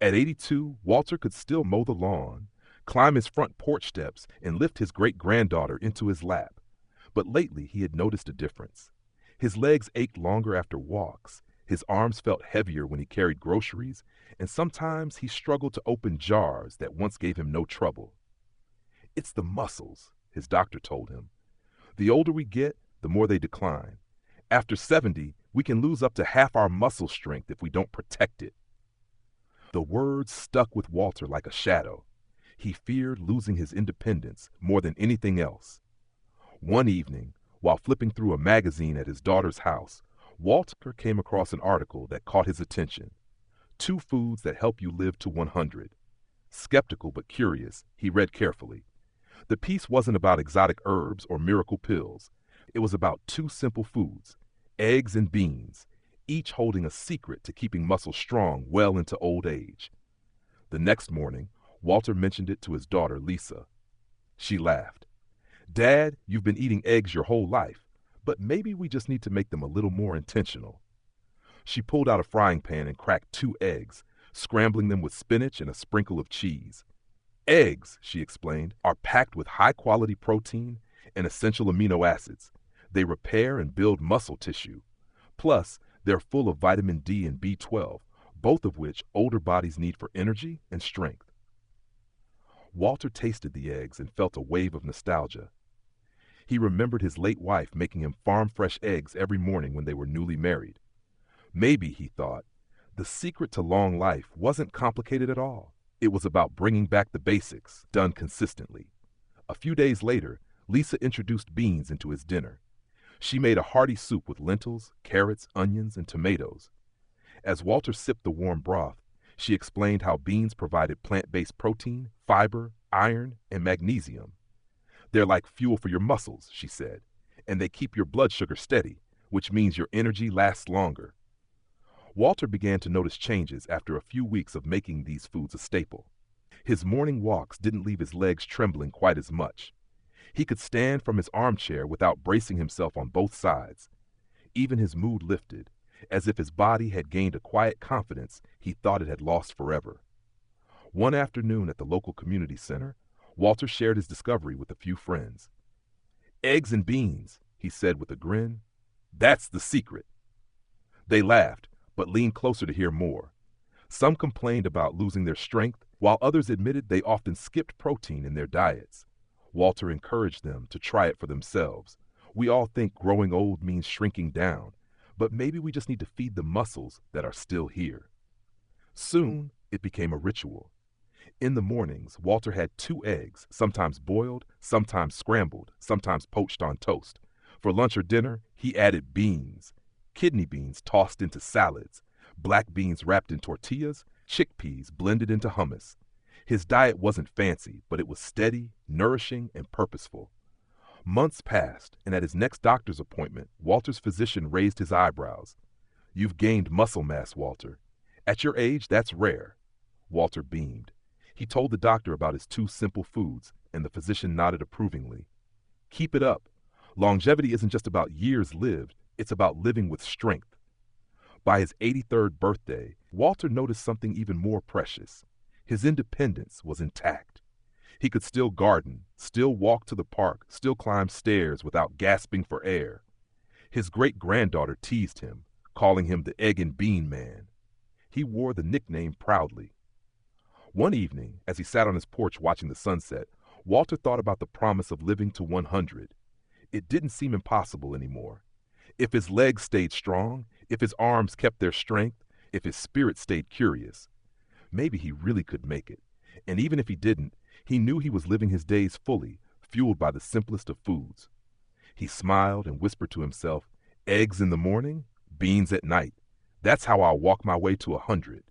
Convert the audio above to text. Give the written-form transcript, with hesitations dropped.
At 82, Walter could still mow the lawn, climb his front porch steps, and lift his great-granddaughter into his lap. But lately he had noticed a difference. His legs ached longer after walks, his arms felt heavier when he carried groceries, and sometimes he struggled to open jars that once gave him no trouble. "It's the muscles," his doctor told him. "The older we get, the more they decline. After 70, we can lose up to half our muscle strength if we don't protect it." The words stuck with Walter like a shadow. He feared losing his independence more than anything else. One evening, while flipping through a magazine at his daughter's house, Walter came across an article that caught his attention. 2 foods that help you live to 100. Skeptical but curious, he read carefully. The piece wasn't about exotic herbs or miracle pills. It was about 2 simple foods, eggs and beans, each holding a secret to keeping muscles strong well into old age. The next morning, Walter mentioned it to his daughter, Lisa. She laughed. "Dad, you've been eating eggs your whole life, but maybe we just need to make them a little more intentional." She pulled out a frying pan and cracked 2 eggs, scrambling them with spinach and a sprinkle of cheese. "Eggs," she explained, "are packed with high-quality protein and essential amino acids. They repair and build muscle tissue. Plus, they're full of vitamin D and B12, both of which older bodies need for energy and strength." Walter tasted the eggs and felt a wave of nostalgia. He remembered his late wife making him farm-fresh eggs every morning when they were newly married. Maybe, he thought, the secret to long life wasn't complicated at all. It was about bringing back the basics, done consistently. A few days later, Lisa introduced beans into his dinner. She made a hearty soup with lentils, carrots, onions, and tomatoes. As Walter sipped the warm broth, she explained how beans provided plant-based protein, fiber, iron, and magnesium. "They're like fuel for your muscles," she said, "and they keep your blood sugar steady, which means your energy lasts longer." Walter began to notice changes after a few weeks of making these foods a staple. His morning walks didn't leave his legs trembling quite as much. He could stand from his armchair without bracing himself on both sides. Even his mood lifted, as if his body had gained a quiet confidence he thought it had lost forever. One afternoon at the local community center, Walter shared his discovery with a few friends. "Eggs and beans," he said with a grin. "That's the secret." They laughed, but leaned closer to hear more. Some complained about losing their strength, while others admitted they often skipped protein in their diets. Walter encouraged them to try it for themselves. "We all think growing old means shrinking down, but maybe we just need to feed the muscles that are still here." Soon, it became a ritual. In the mornings, Walter had 2 eggs, sometimes boiled, sometimes scrambled, sometimes poached on toast. For lunch or dinner, he added beans. Kidney beans tossed into salads, black beans wrapped in tortillas, chickpeas blended into hummus. His diet wasn't fancy, but it was steady, nourishing, and purposeful. Months passed, and at his next doctor's appointment, Walter's physician raised his eyebrows. "You've gained muscle mass, Walter. At your age, that's rare." Walter beamed. He told the doctor about his 2 simple foods, and the physician nodded approvingly. "Keep it up. Longevity isn't just about years lived, it's about living with strength." By his 83rd birthday, Walter noticed something even more precious. His independence was intact. He could still garden, still walk to the park, still climb stairs without gasping for air. His great-granddaughter teased him, calling him the egg and bean man. He wore the nickname proudly. One evening, as he sat on his porch watching the sunset, Walter thought about the promise of living to 100. It didn't seem impossible anymore. If his legs stayed strong, if his arms kept their strength, if his spirit stayed curious, maybe he really could make it. And even if he didn't, he knew he was living his days fully, fueled by the simplest of foods. He smiled and whispered to himself, "Eggs in the morning, beans at night. That's how I'll walk my way to 100."